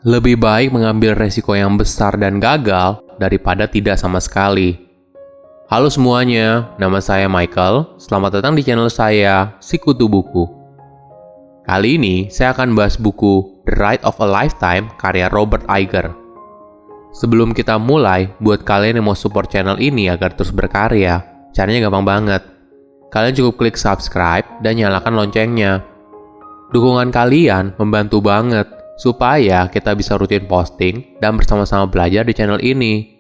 Lebih baik mengambil resiko yang besar dan gagal daripada tidak sama sekali. Halo semuanya, nama saya Michael. Selamat datang di channel saya, Sikutu Buku. Kali ini saya akan bahas buku The Ride of a Lifetime karya Robert Iger. Sebelum kita mulai, buat kalian yang mau support channel ini agar terus berkarya, caranya gampang banget. Kalian cukup klik subscribe dan nyalakan loncengnya. Dukungan kalian membantu banget supaya kita bisa rutin posting dan bersama-sama belajar di channel ini.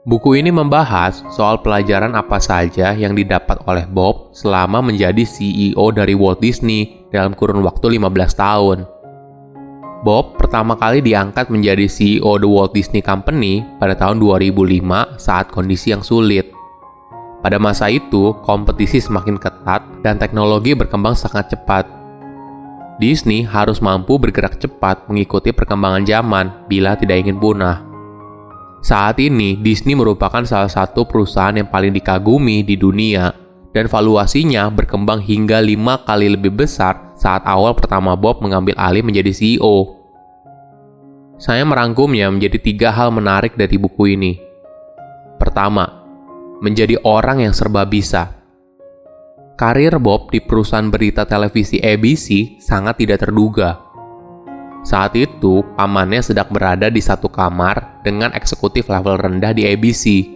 Buku ini membahas soal pelajaran apa saja yang didapat oleh Bob selama menjadi CEO dari Walt Disney dalam kurun waktu 15 tahun. Bob pertama kali diangkat menjadi CEO The Walt Disney Company pada tahun 2005 saat kondisi yang sulit. Pada masa itu, kompetisi semakin ketat dan teknologi berkembang sangat cepat. Disney harus mampu bergerak cepat mengikuti perkembangan zaman bila tidak ingin punah. Saat ini, Disney merupakan salah satu perusahaan yang paling dikagumi di dunia dan valuasinya berkembang hingga 5 kali lebih besar saat awal pertama Bob mengambil alih menjadi CEO. Saya merangkumnya menjadi 3 hal menarik dari buku ini. Pertama, menjadi orang yang serba bisa. Karir Bob di perusahaan berita televisi ABC sangat tidak terduga. Saat itu, pamannya sedang berada di satu kamar dengan eksekutif level rendah di ABC.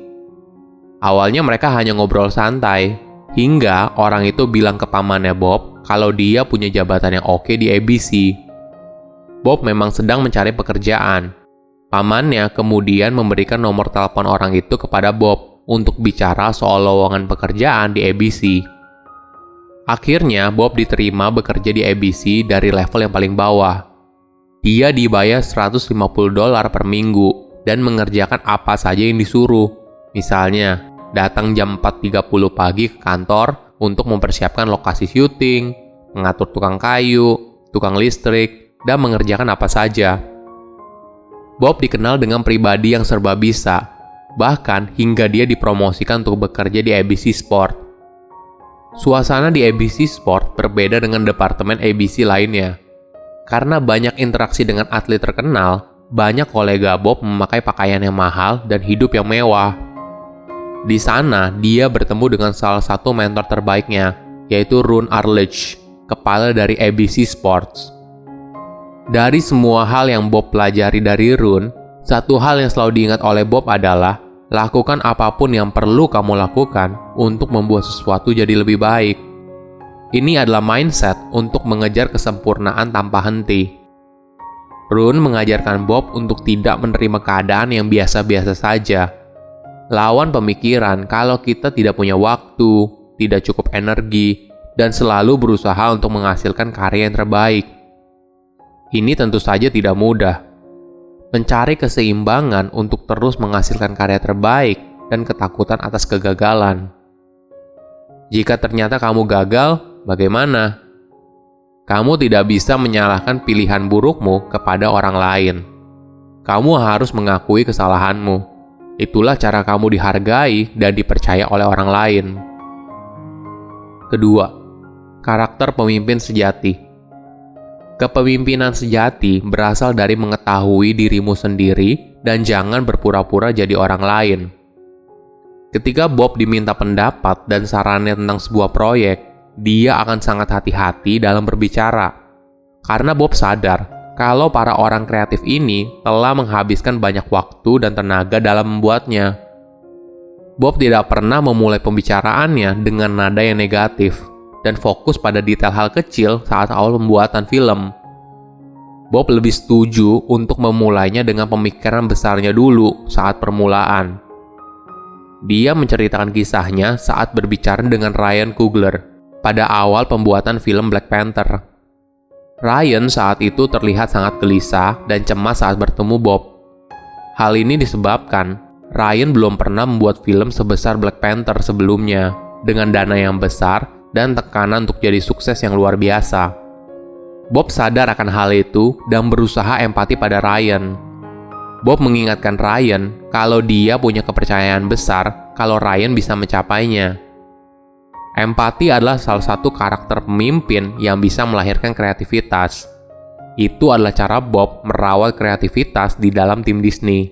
Awalnya mereka hanya ngobrol santai, hingga orang itu bilang ke pamannya Bob kalau dia punya jabatan yang oke di ABC. Bob memang sedang mencari pekerjaan. Pamannya kemudian memberikan nomor telepon orang itu kepada Bob untuk bicara soal lowongan pekerjaan di ABC. Akhirnya, Bob diterima bekerja di ABC dari level yang paling bawah. Dia dibayar $150 per minggu dan mengerjakan apa saja yang disuruh. Misalnya, datang jam 4.30 pagi ke kantor untuk mempersiapkan lokasi syuting, mengatur tukang kayu, tukang listrik, dan mengerjakan apa saja. Bob dikenal dengan pribadi yang serba bisa, bahkan hingga dia dipromosikan untuk bekerja di ABC Sport. Suasana di ABC Sport berbeda dengan departemen ABC lainnya. Karena banyak interaksi dengan atlet terkenal, banyak kolega Bob memakai pakaian yang mahal dan hidup yang mewah. Di sana, dia bertemu dengan salah satu mentor terbaiknya, yaitu Ron Arledge, kepala dari ABC Sports. Dari semua hal yang Bob pelajari dari Ron, satu hal yang selalu diingat oleh Bob adalah lakukan apapun yang perlu kamu lakukan untuk membuat sesuatu jadi lebih baik. Ini adalah mindset untuk mengejar kesempurnaan tanpa henti. Ron mengajarkan Bob untuk tidak menerima keadaan yang biasa-biasa saja. Lawan pemikiran kalau kita tidak punya waktu, tidak cukup energi, dan selalu berusaha untuk menghasilkan karya yang terbaik. Ini tentu saja tidak mudah. Mencari keseimbangan untuk terus menghasilkan karya terbaik dan ketakutan atas kegagalan. Jika ternyata kamu gagal, bagaimana? Kamu tidak bisa menyalahkan pilihan burukmu kepada orang lain. Kamu harus mengakui kesalahanmu. Itulah cara kamu dihargai dan dipercaya oleh orang lain. Kedua, karakter pemimpin sejati. Kepemimpinan sejati berasal dari mengetahui dirimu sendiri dan jangan berpura-pura jadi orang lain. Ketika Bob diminta pendapat dan sarannya tentang sebuah proyek, dia akan sangat hati-hati dalam berbicara. Karena Bob sadar kalau para orang kreatif ini telah menghabiskan banyak waktu dan tenaga dalam membuatnya. Bob tidak pernah memulai pembicaraannya dengan nada yang negatif dan fokus pada detail hal kecil saat awal pembuatan film. Bob lebih setuju untuk memulainya dengan pemikiran besarnya dulu saat permulaan. Dia menceritakan kisahnya saat berbicara dengan Ryan Coogler pada awal pembuatan film Black Panther. Ryan saat itu terlihat sangat gelisah dan cemas saat bertemu Bob. Hal ini disebabkan Ryan belum pernah membuat film sebesar Black Panther sebelumnya dengan dana yang besar dan tekanan untuk jadi sukses yang luar biasa. Bob sadar akan hal itu dan berusaha empati pada Ryan. Bob mengingatkan Ryan kalau dia punya kepercayaan besar kalau Ryan bisa mencapainya. Empati adalah salah satu karakter pemimpin yang bisa melahirkan kreativitas. Itu adalah cara Bob merawat kreativitas di dalam tim Disney.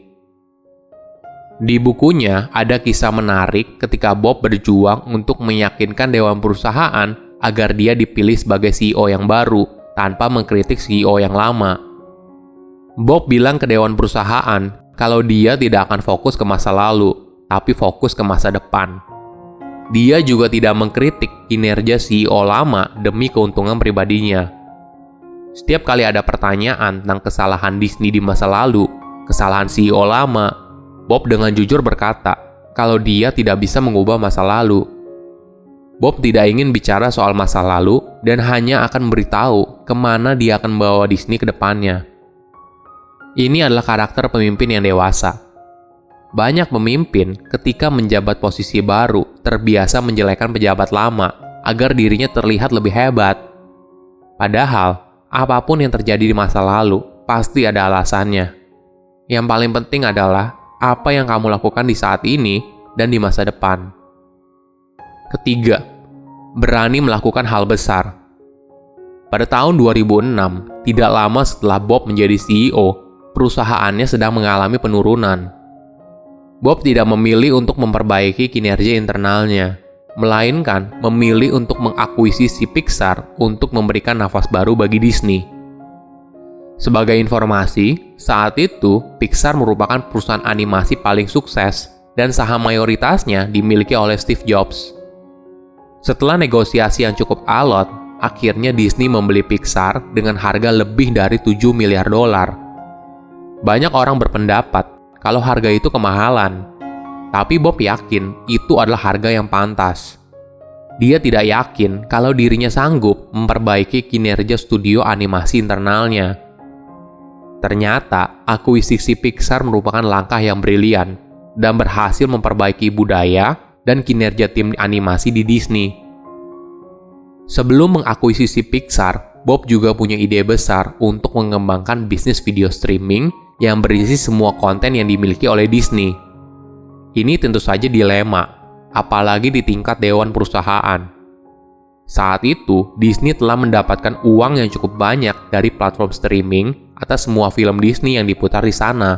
Di bukunya ada kisah menarik ketika Bob berjuang untuk meyakinkan dewan perusahaan agar dia dipilih sebagai CEO yang baru tanpa mengkritik CEO yang lama. Bob bilang ke dewan perusahaan kalau dia tidak akan fokus ke masa lalu, tapi fokus ke masa depan. Dia juga tidak mengkritik kinerja CEO lama demi keuntungan pribadinya. Setiap kali ada pertanyaan tentang kesalahan Disney di masa lalu, kesalahan CEO lama, Bob dengan jujur berkata kalau dia tidak bisa mengubah masa lalu. Bob tidak ingin bicara soal masa lalu dan hanya akan memberitahu kemana dia akan membawa Disney ke depannya. Ini adalah karakter pemimpin yang dewasa. Banyak pemimpin ketika menjabat posisi baru terbiasa menjelekan pejabat lama agar dirinya terlihat lebih hebat. Padahal, apapun yang terjadi di masa lalu pasti ada alasannya. Yang paling penting adalah apa yang kamu lakukan di saat ini dan di masa depan. Ketiga, berani melakukan hal besar. Pada tahun 2006, tidak lama setelah Bob menjadi CEO, perusahaannya sedang mengalami penurunan. Bob tidak memilih untuk memperbaiki kinerja internalnya, melainkan memilih untuk mengakuisisi Pixar untuk memberikan nafas baru bagi Disney. Sebagai informasi, saat itu Pixar merupakan perusahaan animasi paling sukses dan saham mayoritasnya dimiliki oleh Steve Jobs. Setelah negosiasi yang cukup alot, akhirnya Disney membeli Pixar dengan harga lebih dari 7 miliar dolar. Banyak orang berpendapat kalau harga itu kemahalan, tapi Bob yakin itu adalah harga yang pantas. Dia tidak yakin kalau dirinya sanggup memperbaiki kinerja studio animasi internalnya. Ternyata, akuisisi Pixar merupakan langkah yang brilian dan berhasil memperbaiki budaya dan kinerja tim animasi di Disney. Sebelum mengakuisisi Pixar, Bob juga punya ide besar untuk mengembangkan bisnis video streaming yang berisi semua konten yang dimiliki oleh Disney. Ini tentu saja dilema, apalagi di tingkat dewan perusahaan. Saat itu, Disney telah mendapatkan uang yang cukup banyak dari platform streaming atas semua film Disney yang diputar di sana.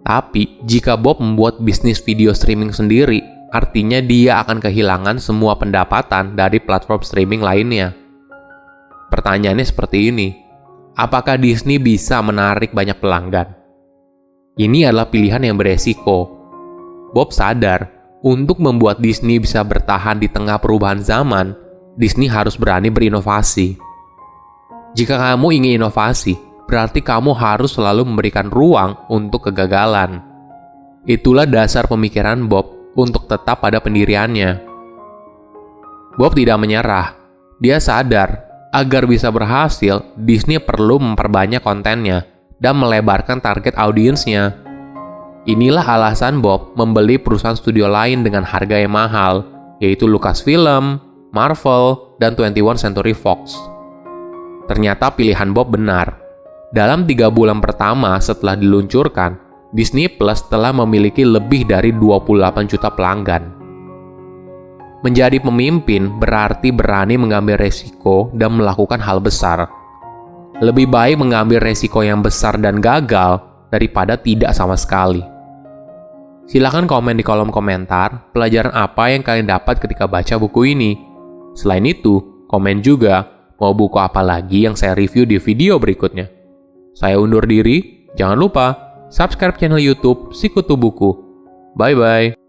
Tapi, jika Bob membuat bisnis video streaming sendiri, artinya dia akan kehilangan semua pendapatan dari platform streaming lainnya. Pertanyaannya seperti ini, apakah Disney bisa menarik banyak pelanggan? Ini adalah pilihan yang beresiko. Bob sadar, untuk membuat Disney bisa bertahan di tengah perubahan zaman, Disney harus berani berinovasi. Jika kamu ingin inovasi, berarti kamu harus selalu memberikan ruang untuk kegagalan. Itulah dasar pemikiran Bob untuk tetap pada pendiriannya. Bob tidak menyerah. Dia sadar, agar bisa berhasil, Disney perlu memperbanyak kontennya dan melebarkan target audiensnya. Inilah alasan Bob membeli perusahaan studio lain dengan harga yang mahal, yaitu Lucasfilm, Marvel, dan 21st Century Fox. Ternyata pilihan Bob benar. Dalam 3 bulan pertama setelah diluncurkan, Disney Plus telah memiliki lebih dari 28 juta pelanggan. Menjadi pemimpin berarti berani mengambil resiko dan melakukan hal besar. Lebih baik mengambil resiko yang besar dan gagal daripada tidak sama sekali. Silahkan komen di kolom komentar pelajaran apa yang kalian dapat ketika baca buku ini. Selain itu, komen juga mau buku apa lagi yang saya review di video berikutnya. Saya undur diri, jangan lupa subscribe channel YouTube Sikutu Buku. Bye-bye.